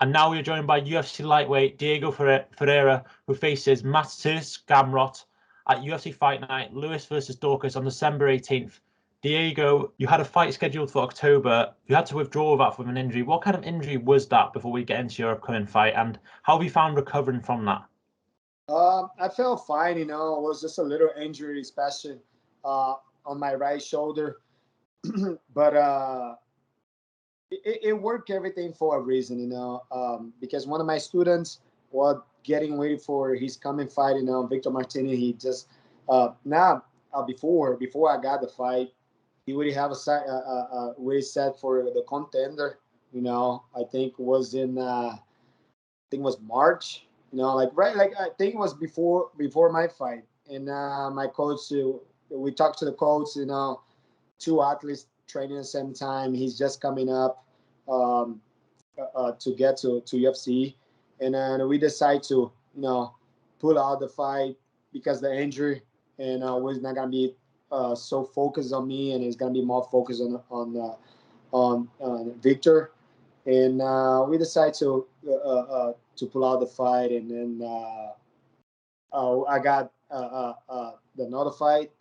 And now we're joined by UFC lightweight Diego Ferreira, who faces Mateusz Gamrot at UFC Fight Night, Lewis versus Dorcas on December 18th. Diego, you had a fight scheduled for October. You had to withdraw that from an injury. What kind of injury was that before we get into your upcoming fight? And how have you found recovering from that? I felt fine, it was just a little injury, especially on my right shoulder. But it worked everything for a reason, because one of my students was getting ready for his coming fight, Victor Martinez. He just before I got the fight, he would have a way set for the contender. I think it was in it was March. I think it was before my fight, and my coach. We talked to the coach. Two athletes training at the same time. He's just coming up to get to UFC, and then we decide to pull out the fight because the injury, and was not gonna be so focused on me, and it's gonna be more focused on Victor, and we decide to pull out the fight, and then I got the another fight,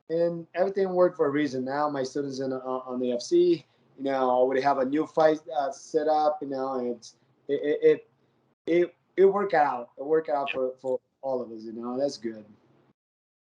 and everything worked for a reason. Now my students on the UFC, I already have a new fight set up, and it worked out. It worked out for all of us, That's good.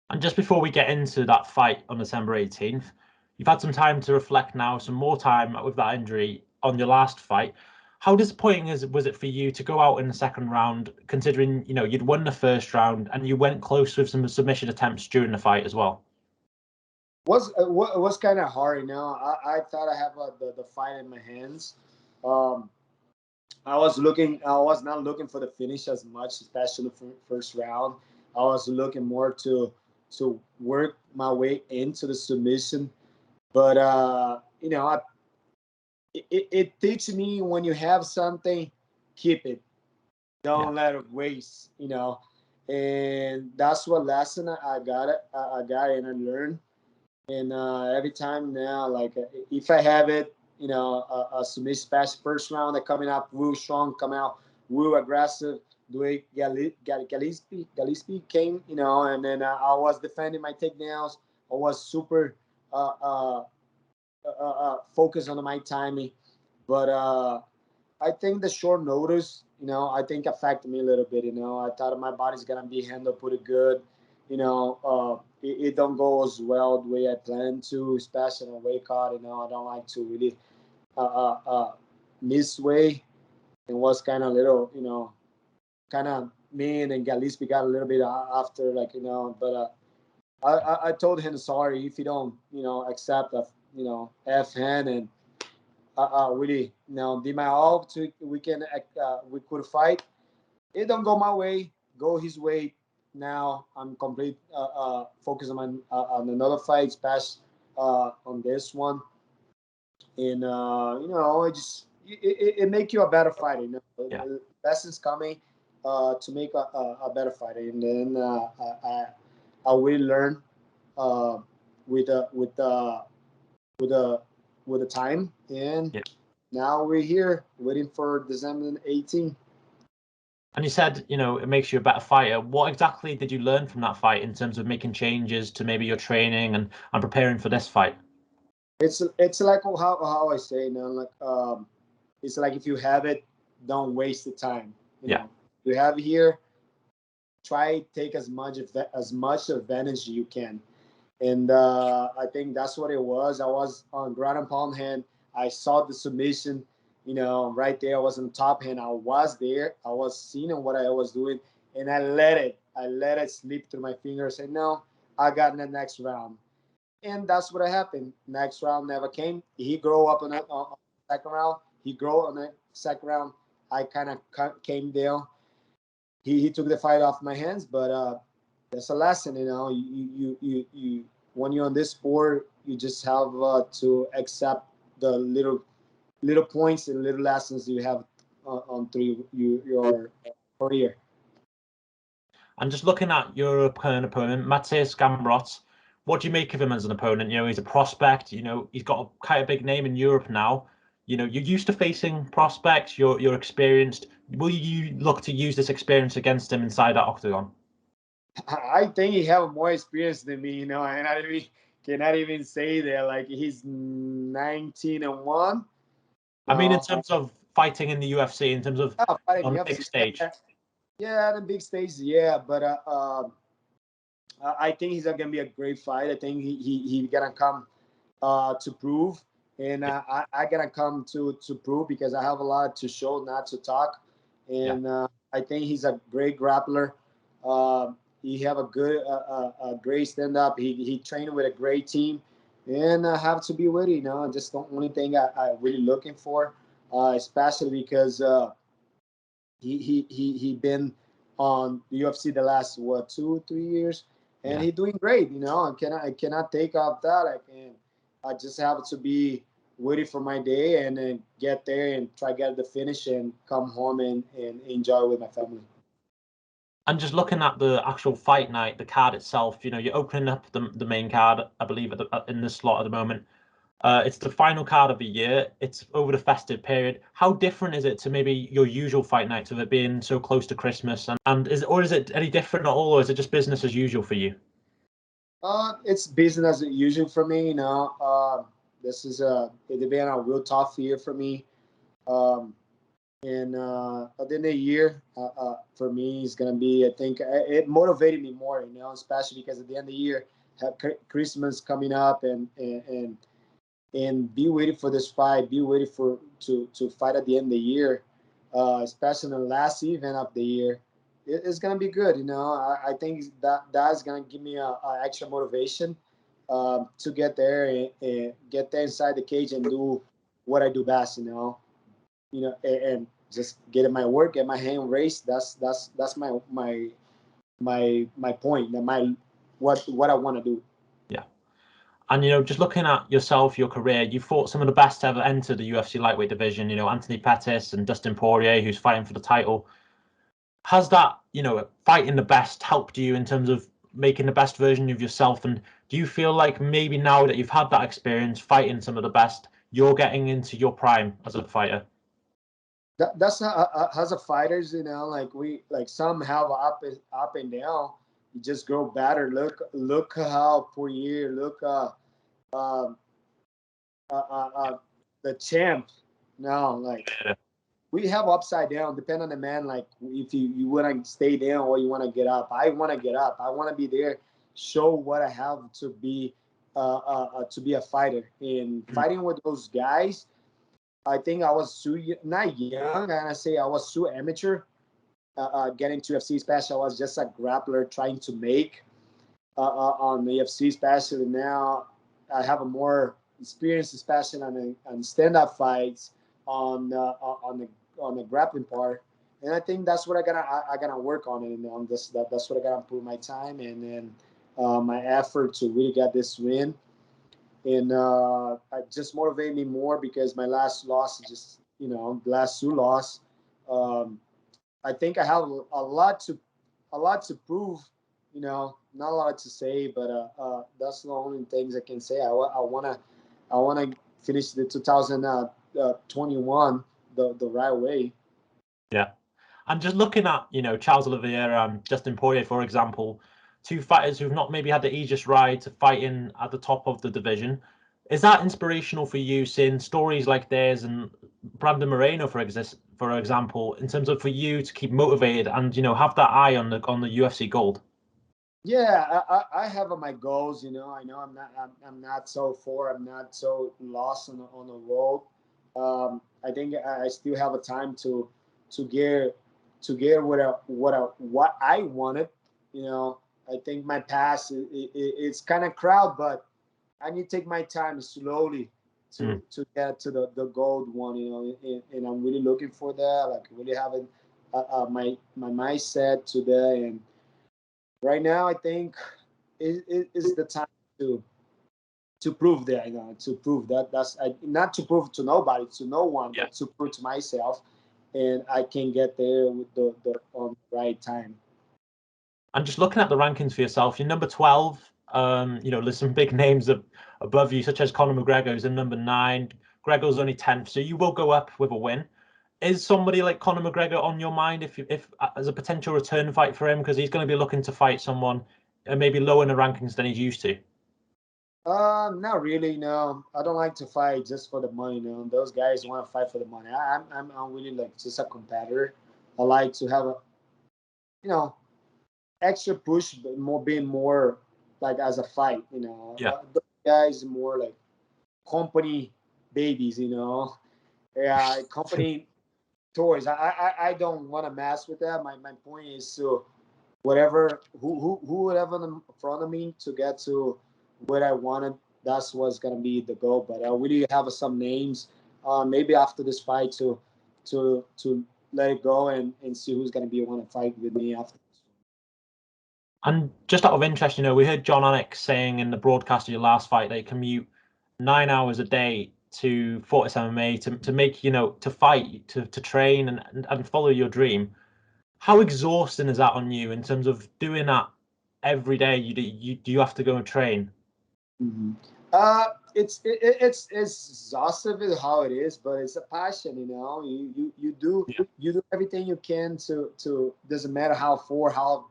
And just before we get into that fight on December 18th, you've had some time to reflect now, some more time with that injury on your last fight. How disappointing was it for you to go out in the second round, considering you'd won the first round and you went close with some submission attempts during the fight as well? Was kind of hard, I thought I have the fight in my hands. I was not looking for the finish as much, especially the first round. I was looking more to work my way into the submission. But it teaches me, when you have something, keep it. Don't let it waste. And that's what lesson I got it. I got it and I learned. And every time now, if I have it, a submission special first round, they're coming up real strong, coming out real aggressive. The way Gillespie came, and then I was defending my takedowns. I was super focused on my timing, but I think the short notice, I think affected me a little bit. I thought my body's gonna be handled pretty good. It don't go as well the way I planned to, especially on weight cut. I don't like to really miss weight. It was kind of little, kind of mean, and Gillespie got a little bit after, but I told him sorry if he don't, accept a, F hand, and really, did my all to we could fight. It don't go my way, go his way. Now I'm complete focused on another fight, especially on this one, and it make you a better fighter. The lessons coming to make a better fighter, and then I will learn with the time, and now we're here waiting for December 18th. And you said, it makes you a better fighter. What exactly did you learn from that fight in terms of making changes to maybe your training and preparing for this fight? It's like how I say, it's like, if you have it, don't waste the time. You have here, try take as much advantage you can. And I think that's what it was. I was on ground and pound hand. I saw the submission, right there. I was on top hand. I was there. I was seeing what I was doing, and I let it slip through my fingers. And no, I got in the next round, and that's what happened. Next round never came. He grew up on the second round. He grew on the second round. I kind of came down. He took the fight off my hands, but that's a lesson. You when you're on this sport, you just have to accept the little points and little lessons you have on through your career. And just looking at your current opponent, Mateusz Gamrot, what do you make of him as an opponent? He's a prospect. He's got quite a big name in Europe now. You know, you're used to facing prospects. You're experienced. Will you look to use this experience against him inside that octagon? I think he have more experience than me, and I cannot even say that. Like, he's 19-1. I mean, in terms of fighting in the UFC, in terms of fighting on the UFC, big stage. Yeah, the big stage, yeah. But I think he's gonna be a great fight. I think he gonna come to prove, and I gotta come to prove, because I have a lot to show, not to talk. And I think he's a great grappler. He have a great stand up. He trained with a great team, and I have to be with it. Just the only thing I really looking for, especially because he been on the UFC the last 2-3 years, and he doing great. I cannot take off that. I just have to be waiting for my day, and then get there and try to get the finish and come home and enjoy with my family. And just looking at the actual fight night, the card itself, you're opening up the main card, I believe, in this slot at the moment. It's the final card of the year. It's over the festive period. How different is it to maybe your usual fight nights, of it being so close to Christmas? And is it any different at all, or is it just business as usual for you? It's business as usual for me. This is it's been a real tough year for me. And at the end of the year, for me, it's gonna be. I think it motivated me more, especially because at the end of the year, have Christmas coming up, and be waiting for this fight, be waiting to fight at the end of the year, especially in the last event of the year. It's gonna be good. I think that's gonna give me a extra motivation to get there and get there inside the cage and do what I do best. And just get my work, get my hand raised. That's my point. What I want to do. Yeah. And just looking at yourself, your career, you fought some of the best to ever enter the UFC lightweight division. Anthony Pettis and Dustin Poirier, who's fighting for the title. Has that fighting the best helped you in terms of making the best version of yourself? And do you feel like maybe now that you've had that experience fighting some of the best, you're getting into your prime as a fighter? That's as a fighters, like some have up and down. You just grow better. Look how Poirier, look the champ now. We have upside down, depend on the man. Like, if you want to stay down or you want to get up. I want to get up. I want to be there, show what I have to be a fighter. And fighting with those guys, I think I was not young, and I say I was too amateur. Getting to UFC, especially, I was just a grappler trying to make on the UFC, especially. Now I have a more experience, especially on stand-up fights, on the grappling part, and I think that's what I gotta work on it. And on this, that's what I gotta improve my time and then my effort to really get this win. And it just motivated me more, because my last loss is just, the last two loss. I think I have a lot to prove. Not a lot to say, but that's the only things I can say. I wanna finish the 2021 the right way. Yeah. And just looking at, Charles Oliveira and Dustin Poirier, for example, two fighters who've not maybe had the easiest ride to fighting at the top of the division. Is that inspirational for you, seeing stories like theirs and Brandon Moreno, for example, in terms of for you to keep motivated and, have that eye on the UFC gold? Yeah, I have my goals. I know I'm not so far. I'm not so lost on the road. I think I still have a time to get what I wanted. I think my past it's kind of crowd, but I need to take my time slowly to get to the gold one. And I'm really looking for that. Like, really having my mindset today. And right now, I think it is the time to prove that. To prove that not to prove to nobody, to no one, but to prove to myself, and I can get there with the on the right time. And just looking at the rankings for yourself, you're number 12. There's some big names above you, such as Conor McGregor, who's in number 9. Gregor's only 10th, so you will go up with a win. Is somebody like Conor McGregor on your mind if as a potential return fight for him, because he's going to be looking to fight someone maybe lower in the rankings than he's used to? Not really. No, I don't like to fight just for the money. No, those guys want to fight for the money. I'm really like just a competitor. I like to have a, extra push, but being more like as a fight. Yeah. Those guys more like company babies. Yeah, company toys. I don't want to mess with that. My point is to whatever who whatever in front of me to get to what I wanted. That's what's gonna be the goal. But I really have some names. Maybe after this fight to let it go and see who's gonna be want to fight with me after. And just out of interest, we heard John Anik saying in the broadcast of your last fight that you commute 9 hours a day to Fortis MMA to make, to fight, to train and follow your dream. How exhausting is that on you in terms of doing that every day? Do you have to go and train? Mm-hmm. It's exhaustive is how it is, but it's a passion. You do everything you can to doesn't matter how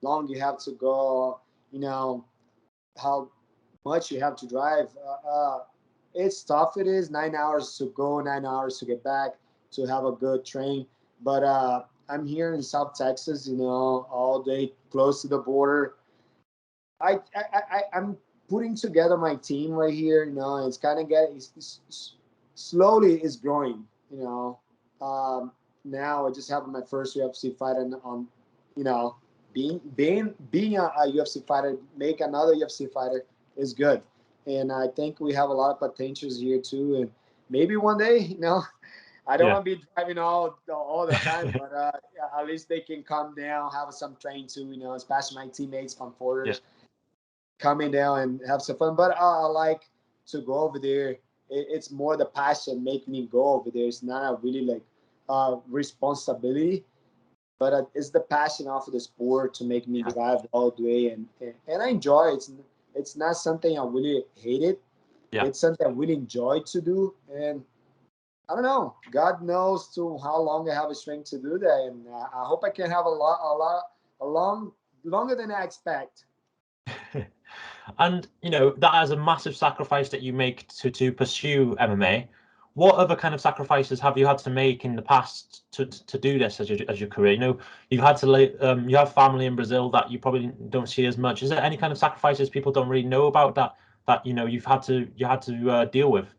long you have to go. How much you have to drive. It's tough. It is 9 hours to go, 9 hours to get back to have a good train. But I'm here in South Texas. All day close to the border. I'm putting together my team right here. It's kind of slowly is growing. Now I just have my first UFC fight on being a UFC fighter, make another UFC fighter is good, and I think we have a lot of potentials here too. And maybe one day, I don't want to be driving all the time, but at least they can come down, have some train too. Especially my teammates from Fortis. Coming down and have some fun. But I like to go over there. It's more the passion make me go over there. It's not a really like responsibility, but it's the passion of the sport to make me drive all the way, and I enjoy it. It's not something I really hate it. Yeah. It's something I really enjoy to do, and I don't know. God knows to how long I have a strength to do that, and I hope I can have longer than I expect. And that is a massive sacrifice that you make to pursue MMA. What other kind of sacrifices have you had to make in the past to do this as your career? You've had to you have family in Brazil that you probably don't see as much. Is there any kind of sacrifices people don't really know about that you've had to deal with?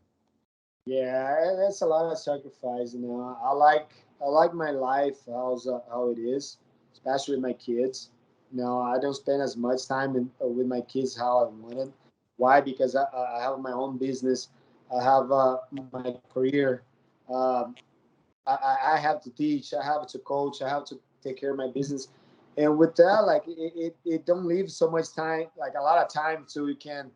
Yeah, that's a lot of sacrifice. I like my life how it is, especially with my kids. I don't spend as much time with my kids how I wanted. Why? Because I have my own business. I have my career. Um, I have to teach. I have to coach. I have to take care of my business. And with that, like it don't leave so much time, like a lot of time, so you can,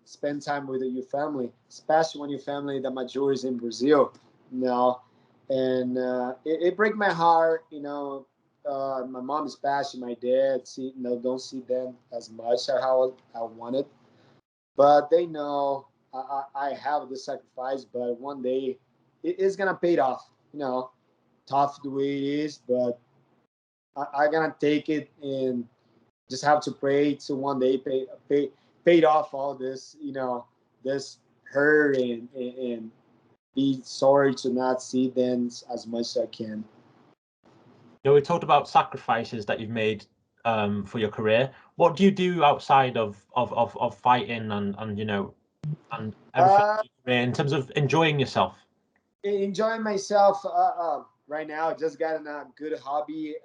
spend time with your family, especially when your family, the majority is in Brazil, and it breaks my heart. My mom is passing, my dad don't see them as much as how I wanted, but they know I have the sacrifice, but one day it is gonna pay off. Tough the way it is, but I gonna take it and just have to pray to one day paid off all this, this hurt and be sorry to not see them as much as I can. We talked about sacrifices that you've made for your career. What do you do outside of fighting and and everything in terms of enjoying yourself? Enjoying myself right now. Just got a good hobby,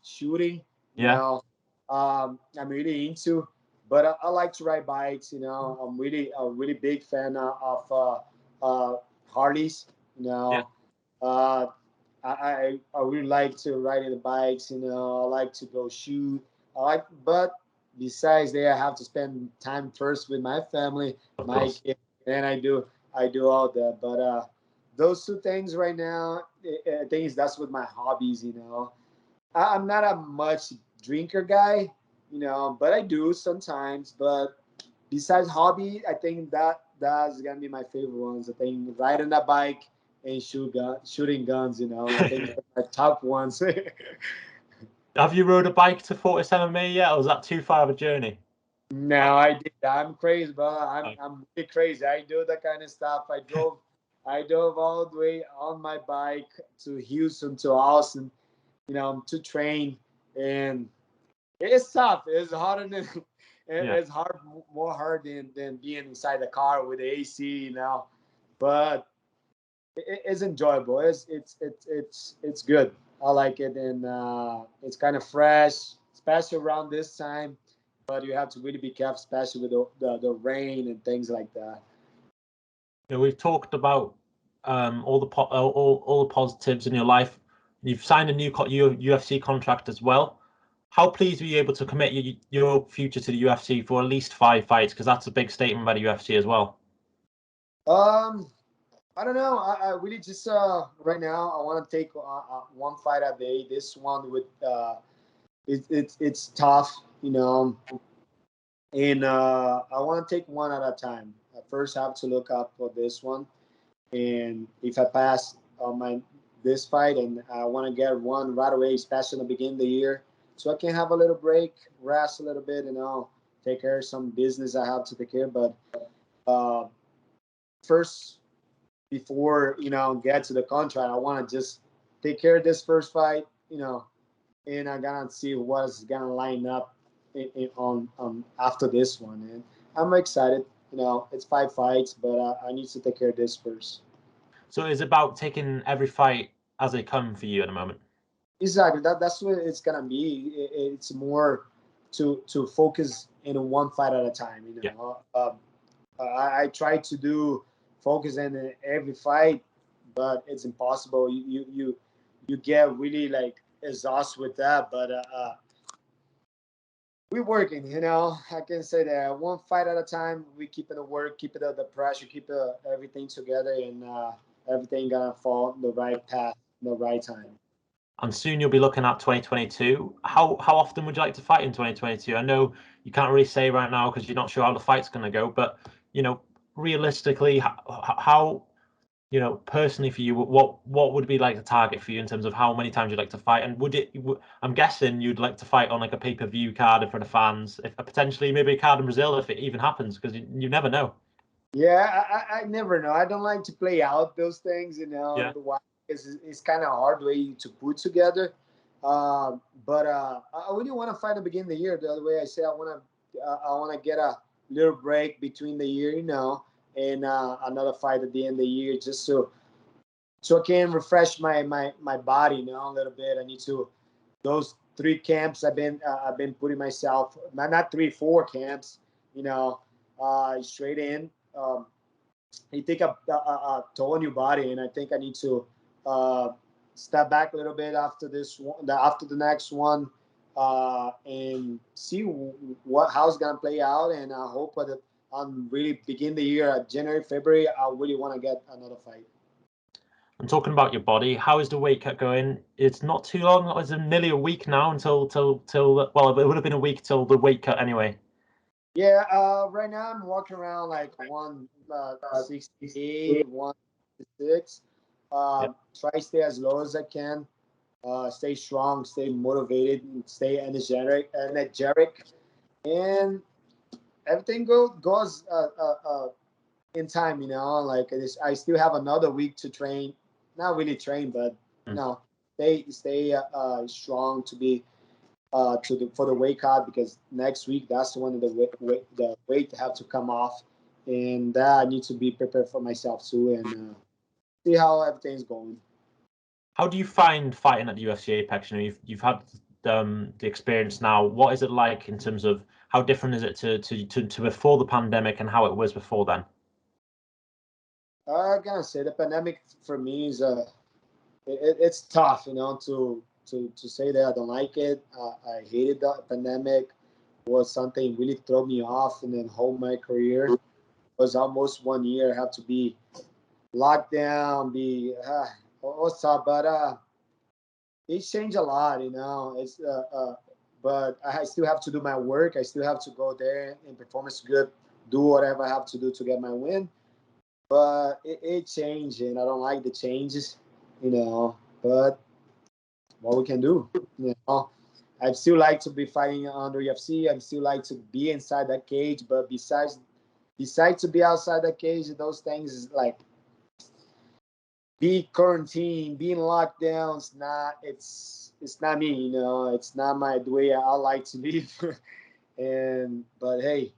shooting. I'm really into, but I like to ride bikes. I'm really a really big fan of Harleys. I really like to ride the bikes. I like to go shoot. But besides that, I have to spend time first with my family, my kids, and I do all that. But those two things right now, I think that's what my hobbies. I'm not a much drinker guy, but I do sometimes. But besides hobby, I think that's gonna be my favorite ones. I think riding a bike and shooting guns. I think they're my top ones. Have you rode a bike to Fortis MMA yet, or was that too far of a journey? No, I did. I'm crazy, bro. I'm really crazy. I do that kind of stuff. I drove all the way on my bike to Houston, to Austin, to train, and it's tough. It's harder than it's more hard than being inside the car with the AC, but it's enjoyable. It's good. I like it, and it's kind of fresh, especially around this time. But you have to really be careful, especially with the rain and things like that. We've talked about all the positives in your life. You've signed a new UFC contract as well. How pleased were you able to commit your future to the UFC for at least 5 fights? Because that's a big statement by the UFC as well. I don't know. I really just right now I want to take one fight a day. This one with it's tough, and I want to take one at a time. I first have to look up for this one, and if I pass this fight, and I want to get one right away, especially in the beginning of the year, so I can have a little break, rest a little bit, take care of some business I have to take care of. But first, before get to the contract, I want to just take care of this first fight, and I gotta see what's gonna line up on after this one. And I'm excited. It's 5 fights, but I need to take care of this first. So it's about taking every fight as they come for you at the moment. Exactly. That's what it's gonna be. It's more to focus in one fight at a time. I try to do focus in every fight, but it's impossible. You get really like exhausted with that. But we're working. I can say that one fight at a time. We keep it the work, keep it the pressure, keep everything together, and everything gonna fall in the right path, the right time. And soon you'll be looking at 2022. How often would you like to fight in 2022? I know you can't really say right now because you're not sure how the fight's going to go, but realistically, how personally for you, what would be like the target for you in terms of how many times you'd like to fight? And I'm guessing you'd like to fight on like a pay-per-view card in front of fans, if potentially maybe a card in Brazil if it even happens, because you never know. Yeah, I never know. I don't like to play out those things, Yeah. It's kind of a hard way to put together. But I really want to fight at the beginning of the year. The other way I say I want to get a little break between the year, and another fight at the end of the year, just so I can refresh my body, a little bit. I need to those 3 camps I've been putting myself, not 3, 4 camps, straight in. You take a toll on your body, and I think I need to step back a little bit after this one, after the next one, and see how it's gonna play out. And I hope that I'm really begin the year January, February. I really want to get another fight. And talking about your body, how is the weight cut going? It's not too long. It's nearly a week now until well, it would have been a week till the weight cut anyway. Yeah, right now I'm walking around like 168, 166. Try to stay as low as I can. Stay strong, stay motivated, and stay energetic, and everything goes in time. Like I still have another week to train. Not really train, but stay strong to be for the weight cut, because next week that's one of the weight have to come off, and I need to be prepared for myself too, and see how everything's going. How do you find fighting at the UFC Apex? You've had the experience now. What is it like in terms of how different is it to before the pandemic and how it was before then? I gotta say the pandemic for me is it's tough, to say that I don't like it. I hated the pandemic. It was something really threw me off, and then whole my career. It was almost 1 year. I have to be locked down, it was tough, but it changed a lot, It's but I still have to do my work. I still have to go there and performance good, do whatever I have to do to get my win. but it changed, and I don't like the changes, But what we can do, I still like to be fighting under UFC. I still like to be inside that cage, but besides to be outside the cage, those things is like be quarantined, being locked down. It's not me, It's not the way I like to live. But hey,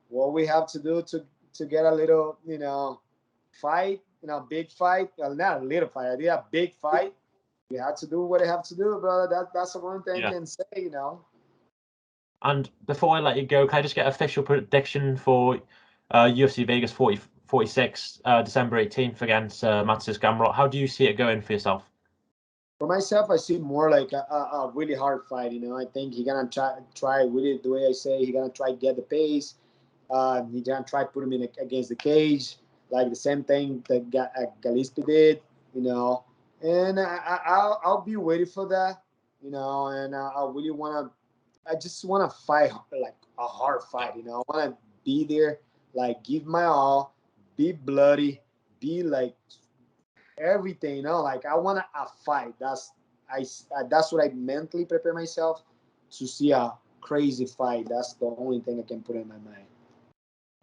what we have to do to get a little, fight, big fight, not a little fight, I did a big fight. You have to do what I have to do, brother. That's the one thing I can say, And before I let you go, can I just get official prediction for UFC Vegas 46, December 18th against Mateusz Gamrot? How do you see it going for yourself? For myself, I see more like a really hard fight. I think he's gonna try really the way I say. He's gonna try to get the pace. He's gonna try to put him in against the cage, like the same thing that Gillespie did. And I'll be waiting for that. And I really wanna. I just wanna fight like a hard fight. I wanna be there, like give my all, be bloody, be like everything, like I want a fight. That's what I mentally prepare myself to see a crazy fight. That's the only thing I can put in my mind.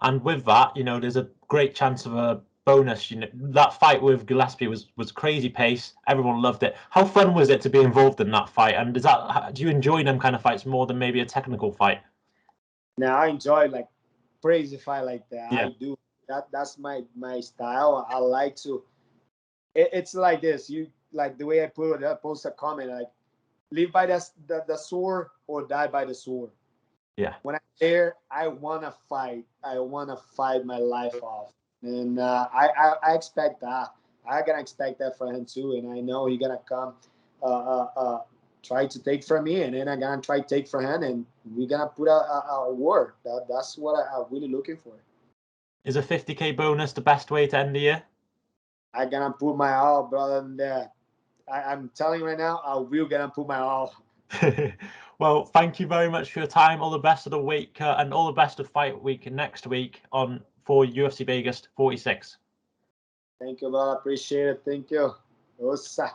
And with that, there's a great chance of a bonus. That fight with Gillespie was crazy pace. Everyone loved it. How fun was it to be involved in that fight? And do you enjoy them kind of fights more than maybe a technical fight? Now I enjoy like crazy fight like that. Yeah. I do. That's my style. I like to. It's like this. You like the way I post a comment like, live by the sword or die by the sword. Yeah. When I'm there, I want to fight. I want to fight my life off. And I expect that. I going to expect that for him too. And I know he's going to come try to take from me. And then I'm going to try to take from him. And we're going to put a war. That's what I'm really looking for. Is a 50K bonus the best way to end the year? I'm going to put my all, brother, in there. I'm telling you right now, I will going to put my all. Well, thank you very much for your time. All the best of the week and all the best of fight week next week for UFC Vegas 46. Thank you, brother. Appreciate it. Thank you. Ossa.